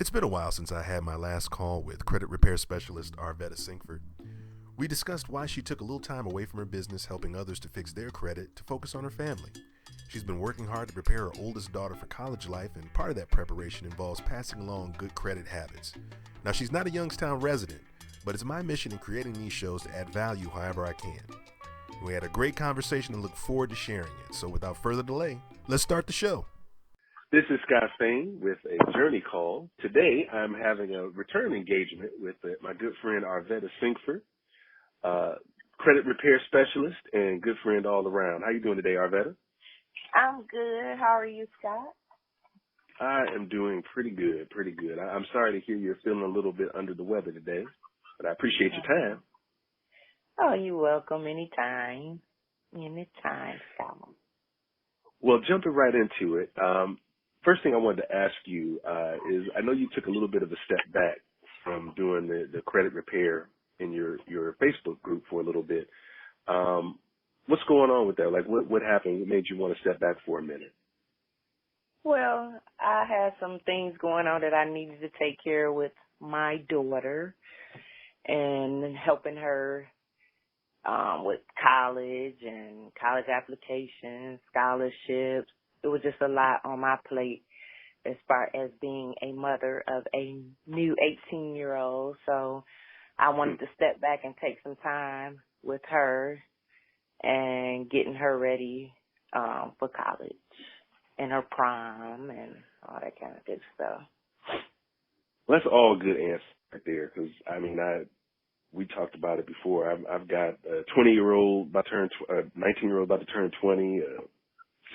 It's been a while since I had my last call with credit repair specialist Arvetta Sinkford. We discussed why she took a little time away from her business helping others to fix their credit to focus on her family. She's been working hard to prepare her oldest daughter for college life, and part of that preparation involves passing along good credit habits. Now, she's not a Youngstown resident, but it's my mission in creating these shows to add value however I can. We had a great conversation and look forward to sharing it. So without further delay, let's start the show. This is Scott Fain with a journey call. Today, I'm having a return engagement with my good friend Arvetta Sinkford, credit repair specialist and good friend all around. How you doing today, Arvetta? I'm good. How are you, Scott? I am doing pretty good. I'm sorry to hear you're feeling a little bit under the weather today, but I appreciate your time. Oh, you're welcome. Anytime, Scott. Well, jumping right into it, first thing I wanted to ask you is I know you took a little bit of a step back from doing the credit repair in your Facebook group for a little bit. What's going on with that? Like, what happened? What made you want to step back for a minute? Well, I had some things going on that I needed to take care of with my daughter and helping her with college and college applications, scholarships. It was just a lot on my plate as far as being a mother of a new 18-year-old. So I wanted to step back and take some time with her and getting her ready for college and her prom and all that kind of good stuff. Well, that's all good answers right there because, we talked about it before. I've got a 20-year-old about to turn, 19-year-old about to turn 20, a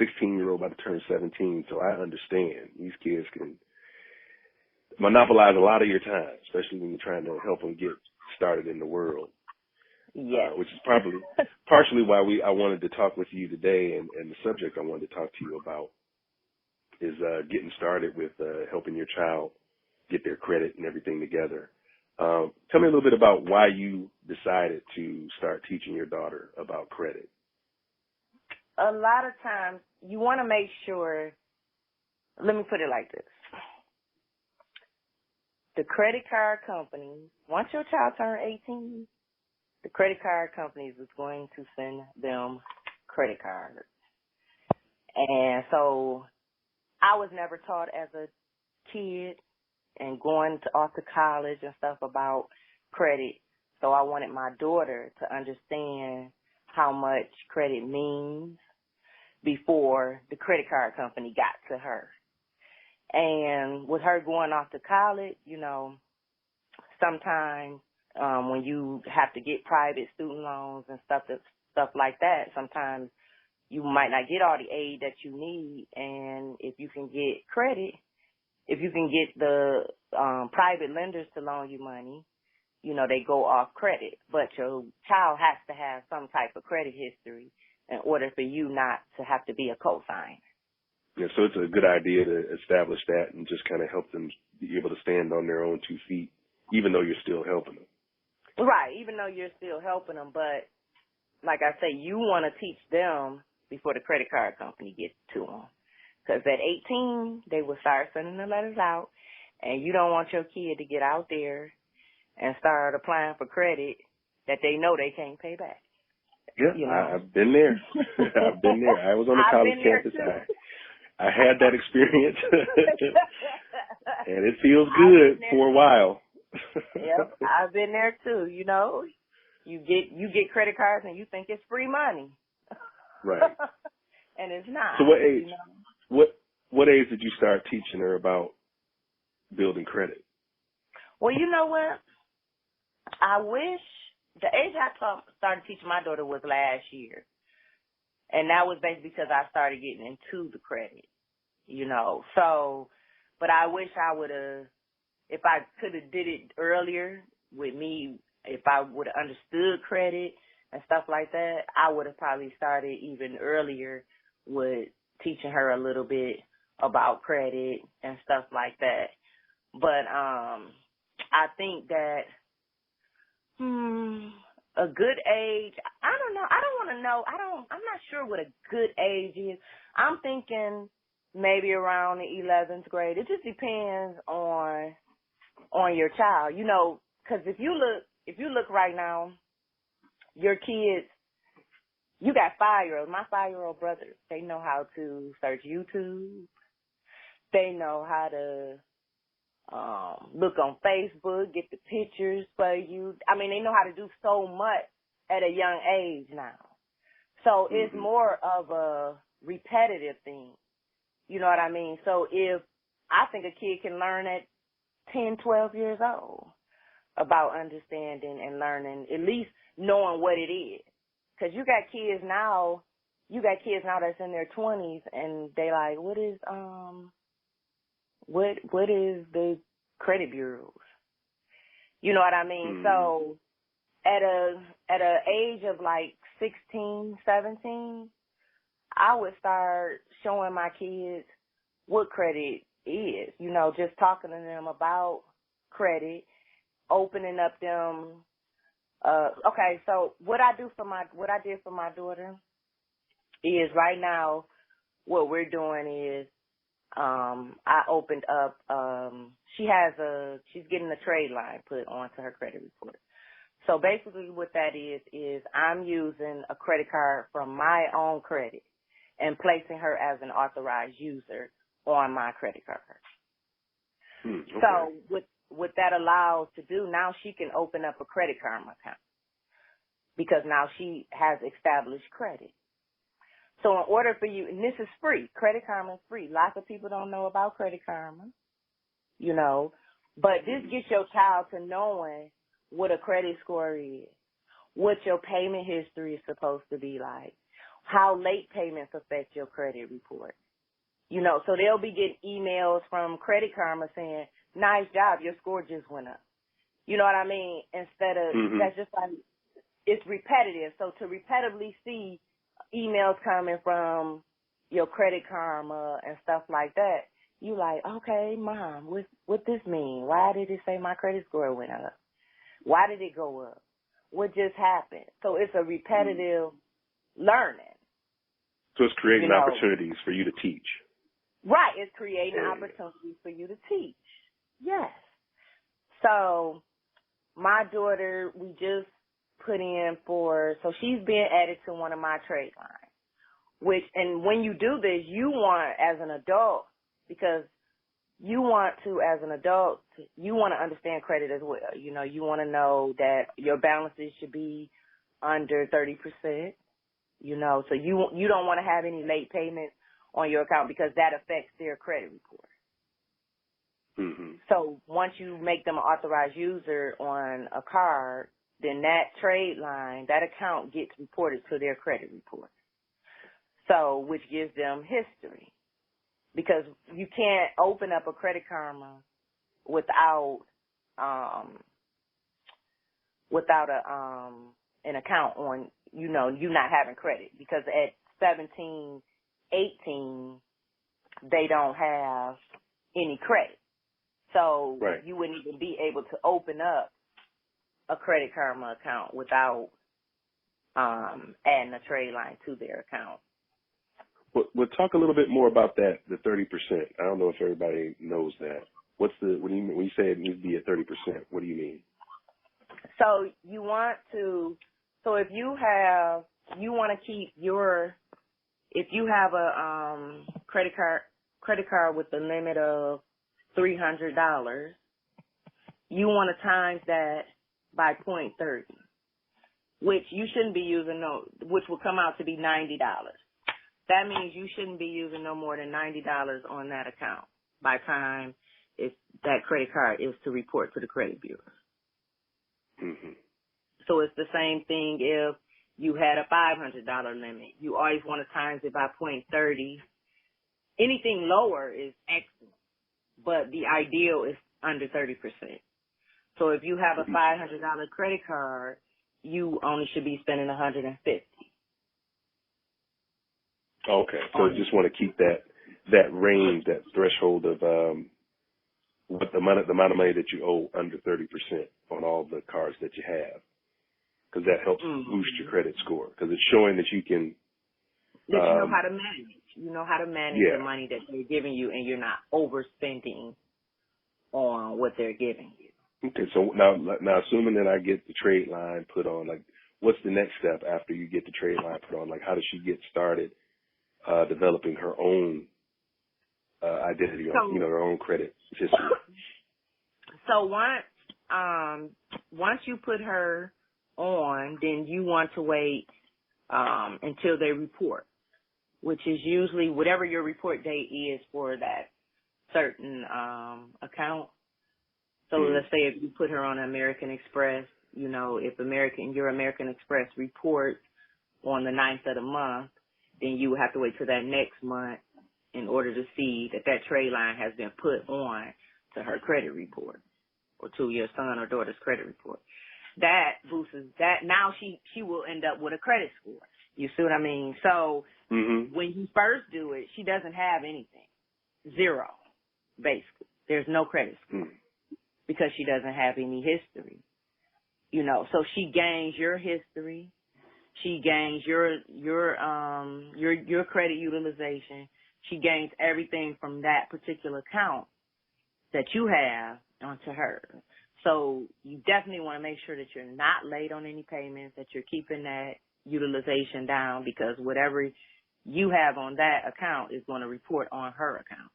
16-year-old about to turn 17, so I understand these kids can monopolize a lot of your time, especially when you're trying to help them get started in the world. Yes. Which is probably partially why I wanted to talk with you today, and the subject I wanted to talk to you about is getting started with helping your child get their credit and everything together. Tell me a little bit about why you decided to start teaching your daughter about credit. A lot of times you want to make sure, let me put it like this. The credit card company, once your child turns 18, the credit card companies is going to send them credit cards. And so I was never taught as a kid and going off to college and stuff about credit. So I wanted my daughter to understand how much credit means before the credit card company got to her. And with her going off to college, sometimes when you have to get private student loans and stuff like that, sometimes you might not get all the aid that you need. And if you can get credit, if you can get the private lenders to loan you money, they go off credit. But your child has to have some type of credit history in order for you not to have to be a cosigner. Yeah, so it's a good idea to establish that and just kind of help them be able to stand on their own 2 feet, even though you're still helping them. Right, even though you're still helping them. But like I say, you want to teach them before the credit card company gets to them. Because at 18, they will start sending the letters out, and you don't want your kid to get out there and start applying for credit that they know they can't pay back. Yeah, I've been there. I've been there. I was on the college campus. I had that experience, and it feels good for a while. Yep, I've been there too. You get credit cards and you think it's free money, right? And it's not. So what age? What age did you start teaching her about building credit? Well, you know what? I wish the age I started teaching my daughter was last year. And that was basically because I started getting into the credit, So, but I wish I would have, if I could have did it earlier with me, if I would have understood credit and stuff like that, I would have probably started even earlier with teaching her a little bit about credit and stuff like that. But I think that a good age, I don't know. I don't want to know. I'm not sure what a good age is. I'm thinking maybe around the 11th grade. It just depends on on your child, you know, because if you look right now, your kids, you got 5-year-olds. My 5-year-old brothers, they know how to search YouTube. They know how to look on Facebook, get the pictures for you. I mean, they know how to do so much at a young age now. So it's more of a repetitive thing. You know what I mean? So if I think a kid can learn at 10, 12 years old about understanding and learning, at least knowing what it is. Because you got kids now that's in their 20s and they like, what is the credit bureaus? You know what I mean? So at a age of like 16, 17, I would start showing my kids what credit is, you know, just talking to them about credit, opening up them. Okay, so what I did for my daughter is right now what we're doing is I opened up she's getting a trade line put onto her credit report. So basically what that is I'm using a credit card from my own credit and placing her as an authorized user on my credit card. Okay. So what that allows to do, now she can open up a Credit Karma account because now she has established credit. So in order for you, and this is free, Credit Karma is free. Lots of people don't know about Credit Karma, you know, but this gets your child to knowing what a credit score is, what your payment history is supposed to be like, how late payments affect your credit report. You know, so they'll be getting emails from Credit Karma saying, nice job, your score just went up. You know what I mean? Instead of, that's just like, it's repetitive. So to repetitively see emails coming from your Credit Karma and stuff like that, you like, okay, Mom, what this mean? Why did it say my credit score went up? Why did it go up? What just happened? So it's a repetitive learning. So it's creating opportunities for you to teach. Right, it's creating opportunities for you to teach. Yes. So my daughter, we just put in so she's being added to one of my trade lines, and when you do this, you want as an adult, because you want to understand credit as well. You know, you want to know that your balances should be under 30%, you know, so you don't want to have any late payments on your account because that affects their credit report. So once you make them an authorized user on a card, then that trade line, that account gets reported to their credit report. So, which gives them history. Because you can't open up a Credit Karma without an account on, you know, you not having credit. Because at 17, 18, they don't have any credit. So you wouldn't even be able to open up a Credit Karma account without adding a trade line to their account. We'll talk a little bit more about that, the 30%. I don't know if everybody knows that. When you say it needs to be at 30%, what do you mean? So if you want to keep if you have a credit card with a limit of $300, you want to times that by 0.30, which you shouldn't be using which will come out to be $90. That means you shouldn't be using no more than $90 on that account by time if that credit card is to report to the credit bureau. So it's the same thing if you had a $500 limit. You always want to times it by 0.30. Anything lower is excellent, but the ideal is under 30%. So if you have a $500 credit card, you only should be spending $150. Okay, so you just want to keep that range, that threshold of what the amount of money that you owe under 30% on all the cards that you have, because that helps boost your credit score, because it's showing that you can. That you know how to manage. You know how to manage the money that they're giving you, and you're not overspending on what they're giving you. Okay, so now assuming that I get the trade line put on, like, what's the next step after you get the trade line put on? Like, how does she get started developing her own identity, or, So, her own credit history? so once you put her on, then you want to wait until they report, which is usually whatever your report date is for that certain account. So let's say if you put her on American Express, if your American Express reports on the 9th of the month, then you would have to wait till that next month in order to see that trade line has been put on to her credit report or to your son or daughter's credit report. That boosts that. Now she will end up with a credit score. You see what I mean? So when you first do it, she doesn't have anything. Zero, basically. There's no credit score because she doesn't have any history. So she gains your history. She gains your credit utilization. She gains everything from that particular account that you have onto her. So you definitely want to make sure that you're not late on any payments, that you're keeping that utilization down, because whatever you have on that account is going to report on her account.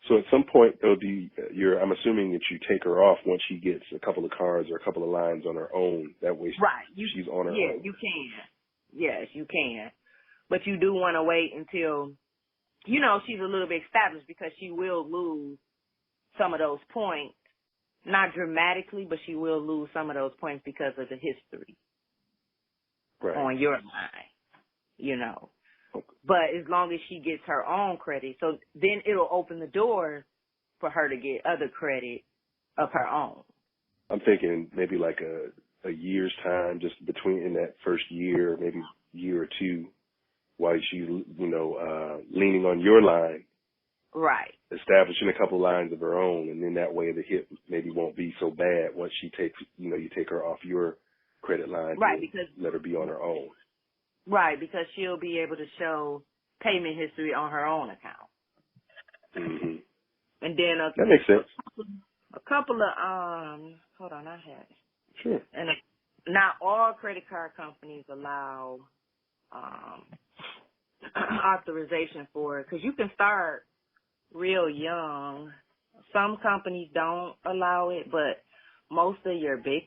So at some point, though, I'm assuming that you take her off once she gets a couple of cars or a couple of lines on her own. That way she's on her own. Yeah, you can. Yes, you can. But you do want to wait until, she's a little bit established, because she will lose some of those points. Not dramatically, but she will lose some of those points because of the history on your line, Okay. But as long as she gets her own credit, so then it'll open the door for her to get other credit of her own. I'm thinking maybe like a year's time, just in that first year, maybe year or two, while she's, leaning on your line. Right. Establishing a couple lines of her own, and then that way the hit maybe won't be so bad once she takes, you take her off your credit line. Right, because let her be on her own. Right, because she'll be able to show payment history on her own account. Mm-hmm. And then that makes sense. A couple of hold on, I had it. Sure. And not all credit card companies allow authorization for it, because you can start real young. Some companies don't allow it, but most of your big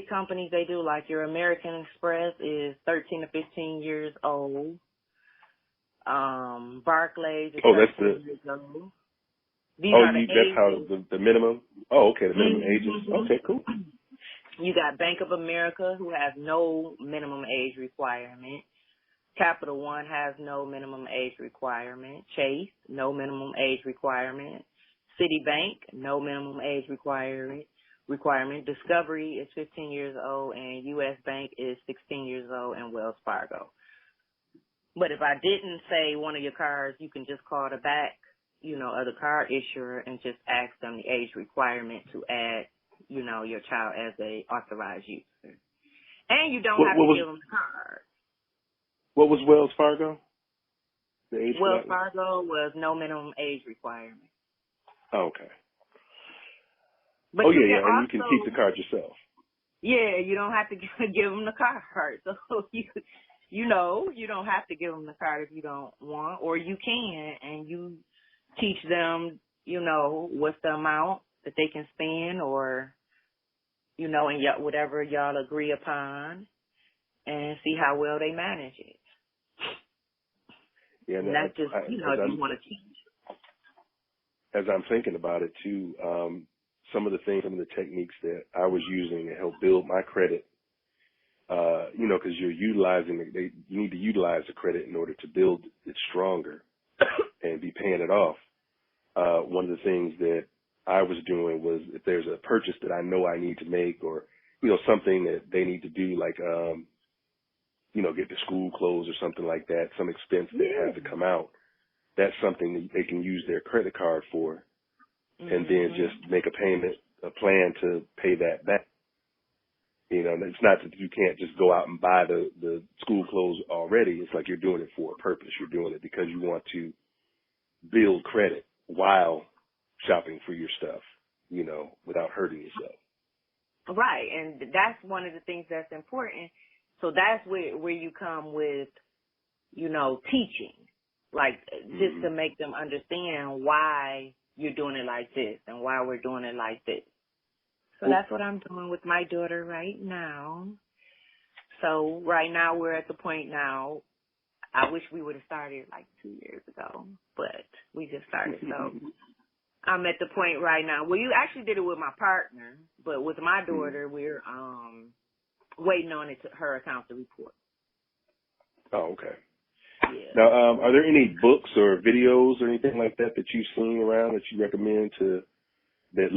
companies, they do. Like your American Express is 13 to 15 years old. Barclays is 13 years old. That's how the minimum? Oh, okay, the minimum ages. Okay, cool. You got Bank of America, who has no minimum age requirement. Capital One has no minimum age requirement. Chase, no minimum age requirement. Citibank, no minimum age requirement. Discovery is 15 years old, and U.S. Bank is 16 years old, and Wells Fargo. But if I didn't say one of your cards, you can just call the back, other card issuer, and just ask them the age requirement to add, your child as a authorized user. And you don't have to give them the card. What was Wells Fargo? The age Wells Fargo was no minimum age requirement. Oh, okay. But and you can keep the card yourself. Yeah, you don't have to give them the card. So you don't have to give them the card if you don't want, or you can, and you teach them, what's the amount that they can spend, or, and whatever y'all agree upon, and see how well they manage it. Yeah, and that's just, if you want to teach. As I'm thinking about it too, some of the techniques that I was using to help build my credit, because you're utilizing it, you need to utilize the credit in order to build it stronger and be paying it off. One of the things that I was doing was, if there's a purchase that I know I need to make, or, something that they need to do, like, get the school clothes or something like that, some expense that has to come out, that's something that they can use their credit card for, and then just make a plan to pay that back. It's not that you can't just go out and buy the school clothes already. It's like you're doing it for a purpose. You're doing it because you want to build credit while shopping for your stuff, you know, without hurting yourself. Right, and that's one of the things that's important. So that's where you come with, you know, teaching, like just to make them understand why you're doing it like this and why we're doing it like this. So that's what I'm doing with my daughter right now. So right now we're at the point now, I wish we would have started like 2 years ago, but we just started. So I'm at the point right now. Well, you actually did it with my partner, but with my daughter, we're waiting on her account to report. Oh, okay. Yeah. Now, are there any books or videos or anything like that you've seen around that you recommend that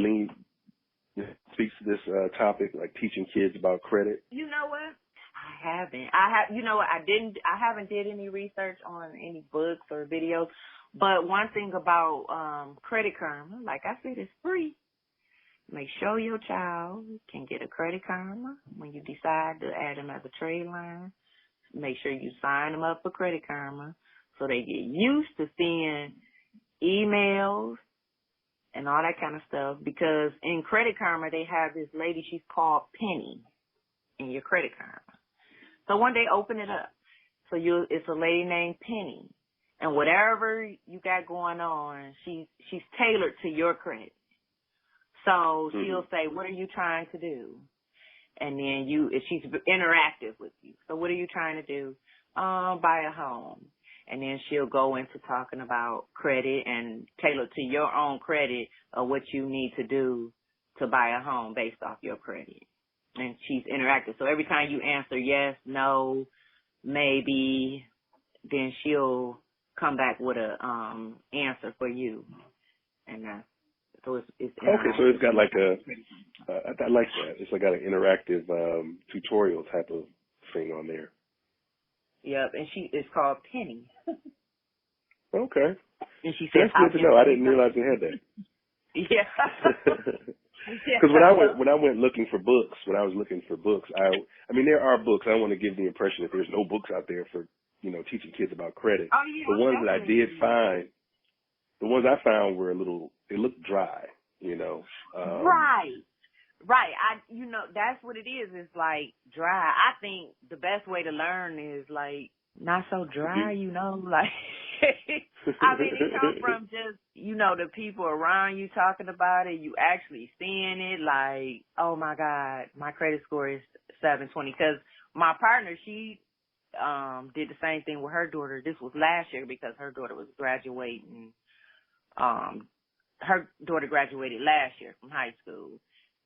speaks to this topic, like teaching kids about credit? You know what? I haven't. You know what? I haven't did any research on any books or videos. But one thing about Credit Karma, like I said, it's free. Make sure your child can get a Credit Karma when you decide to add them as a trade line. Make sure you sign them up for Credit Karma so they get used to seeing emails and all that kind of stuff. Because in Credit Karma, they have this lady, she's called Penny in your Credit Karma. So one day, open it up. So it's a lady named Penny. And whatever you got going on, she's tailored to your credit. So she'll say, what are you trying to do? And then she's interactive with you. So what are you trying to do? Buy a home. And then she'll go into talking about credit and tailored to your own credit or what you need to do to buy a home based off your credit. And she's interactive. So every time you answer yes, no, maybe, then she'll come back with a answer for you. And so it's okay. So it's got like I like that. It's like got an interactive tutorial type of thing on there. Yep, and it's called Penny. Okay. And she says, that's good to know. I didn't realize they had that. Yeah. Because when I went looking for books, I mean there are books. I don't want to give the impression that there's no books out there for, you know, teaching kids about credit. Oh, yeah, the ones that I did find, the ones I found were they looked dry, you know. Right. That's what it is. It's like dry. I think the best way to learn is like not so dry, you know, like, I mean, it comes from just, you know, the people around you talking about it, you actually seeing it, like, oh my God, my credit score is 720. Because my partner, she did the same thing with her daughter. This was last year because her daughter was graduating. Her daughter graduated last year from high school.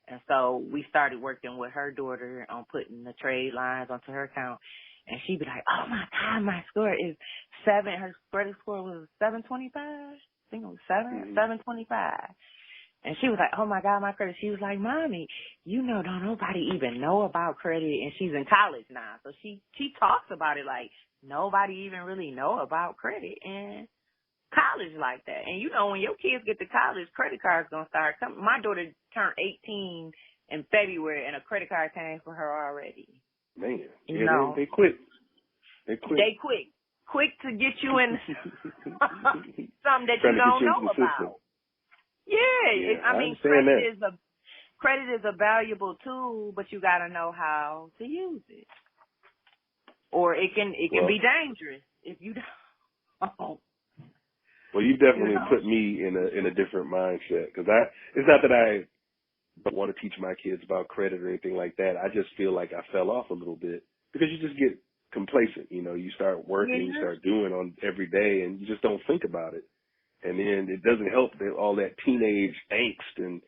And so we started working with her daughter on putting the trade lines onto her account. And she'd be like, oh my God, my score is 7. Her credit score was 725. I think it was 725. And she was like, oh my God, my credit. She was like, Mommy, you know, don't nobody even know about credit. And she's in college now. So she talks about it like nobody even really know about credit in college like that. And you know, when your kids get to college, credit cards going to start coming. My daughter turned 18 in February and a credit card came for her already. Man, you know, they quick. Quick to get you in something that you don't know about. Yeah, I mean, credit is a valuable tool, but you got to know how to use it, or it can be dangerous if you don't. Well, you definitely put me in a different mindset because it's not that I don't want to teach my kids about credit or anything like that. I just feel like I fell off a little bit because you just get complacent. You know, you start working, you start doing on every day, and you just don't think about it. And then it doesn't help that all that teenage angst and,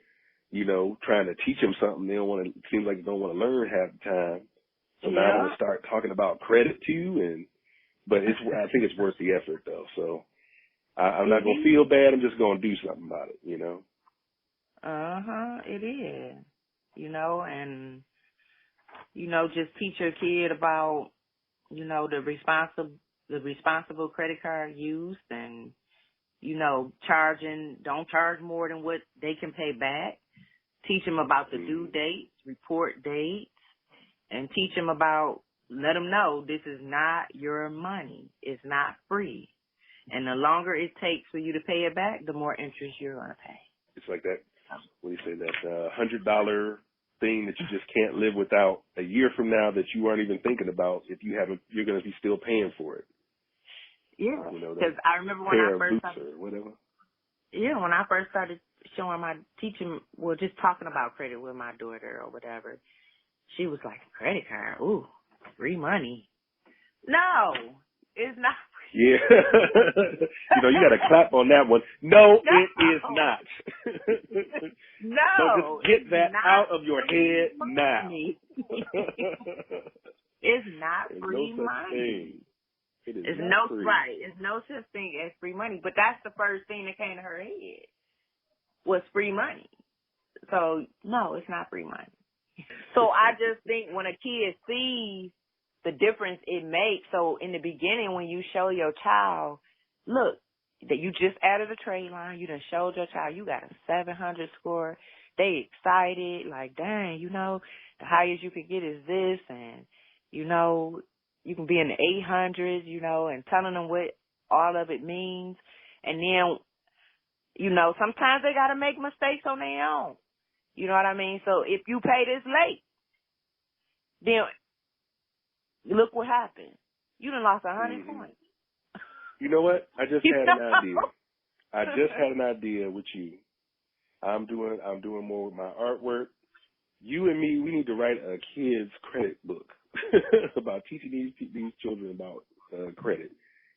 you know, trying to teach them something they don't want to. It seems like they don't want to learn half the time. So now I'm gonna start talking about credit to you, but I think it's worth the effort though. So I'm not gonna feel bad. I'm just gonna do something about it. You know. It is. You know, and you know, just teach your kid about, you know, the responsible credit card use, and, you know, don't charge more than what they can pay back. Teach them about the due dates, report dates, and teach them let them know this is not your money. It's not free. And the longer it takes for you to pay it back, the more interest you're going to pay. It's like that, what do you say, that $100 thing that you just can't live without a year from now that you aren't even thinking about if you haven't, you're going to be still paying for it. Yeah, you know, because I remember when I first started, or whatever. Yeah, when I first started showing my teaching, well, just talking about credit with my daughter or whatever, she was like, credit card, ooh, free money. No, it's not. Yeah. You know, you got to clap on that one. No, it is not. No. So just get that out of your head now. It's not There's free no such money. thing. It is It's not free. Right. It's no such thing as free money. But that's the first thing that came to her head was free money. So, no, it's not free money. So I just think when a kid sees the difference it makes, so in the beginning when you show your child, look, that you just added a trade line, you done showed your child you got a 700 score, they excited, like, dang, you know, the highest you could get is this, and, you know, you can be in the 800s, you know, and telling them what all of it means. And then, you know, sometimes they got to make mistakes on their own. You know what I mean? So if you pay this late, then look what happened. You done lost 100 points. You know what? I just had an idea. I just had an idea with you. I'm doing more with my artwork. You and me, we need to write a kid's credit book about teaching these children about credit.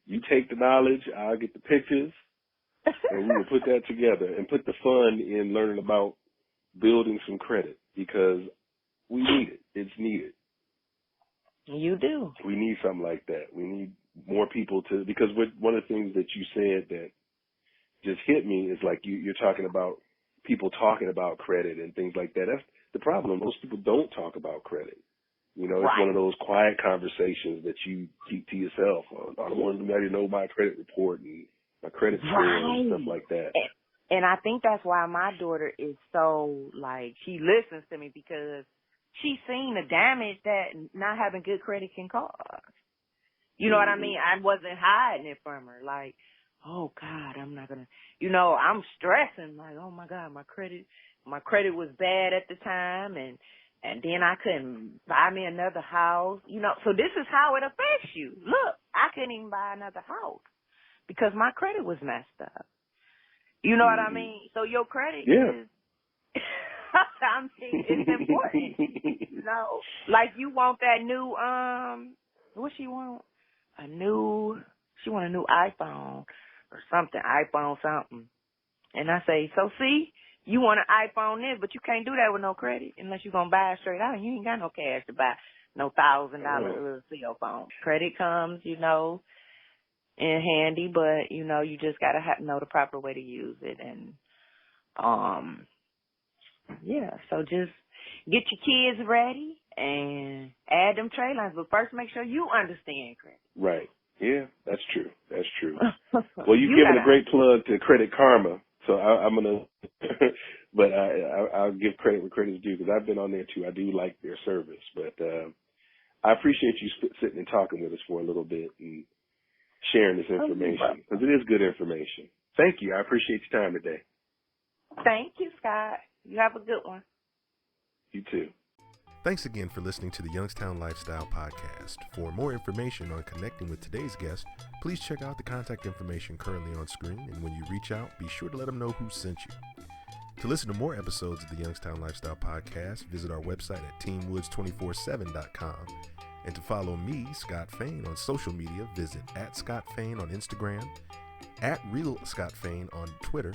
You take the knowledge, I'll get the pictures, and we will put that together and put the fun in learning about building some credit because we need it. It's needed. You do. We need something like that. We need more people to, because one of the things that you said that just hit me is like you're talking about people talking about credit and things like that. That's the problem. Most people don't talk about credit. You know, it's one of those quiet conversations that you keep to yourself. I don't want anybody to know my credit report and my credit score and stuff like that. And I think that's why my daughter is so, like, she listens to me because she's seen the damage that not having good credit can cause. You know what I mean? I wasn't hiding it from her. Like, oh, God, I'm not going to, you know, I'm stressing. Like, oh, my God, my credit was bad at the time. And then I couldn't buy me another house. You know, so this is how it affects you. Look, I couldn't even buy another house because my credit was messed up. You know what I mean? So your credit is, I mean, it's important. You know, like you want that new, what she want? She want a new iPhone or something, iPhone something. And I say, so see, you want an iPhone this, but you can't do that with no credit unless you're going to buy it straight out. You ain't got no cash to buy no $1,000 little cell phone. Credit comes, you know, in handy, but, you know, you just got to know the proper way to use it. And, yeah, so just get your kids ready and add them trade lines. But first, make sure you understand credit. Right. Yeah, that's true. That's true. Well, you've given a great plug to Credit Karma, so I'm going to, but I'll give credit where credit's due because I've been on there too. I do like their service, but I appreciate you sitting and talking with us for a little bit and sharing this information because it is good information. Thank you. I appreciate your time today. Thank you, Scott. You have a good one. You too. Thanks again for listening to the Youngstown Lifestyle Podcast. For more information on connecting with today's guest, please check out the contact information currently on screen, and when you reach out, be sure to let them know who sent you. To listen to more episodes of the Youngstown Lifestyle Podcast, visit our website at teamwoods247.com. And to follow me, Scott Fain, on social media, visit @ScottFain on Instagram, @RealScottFain on Twitter.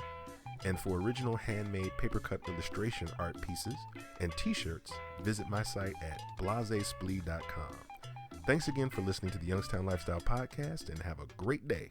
And for original handmade paper-cut illustration art pieces and t-shirts, visit my site at blasesplee.com. Thanks again for listening to the Youngstown Lifestyle Podcast, and have a great day.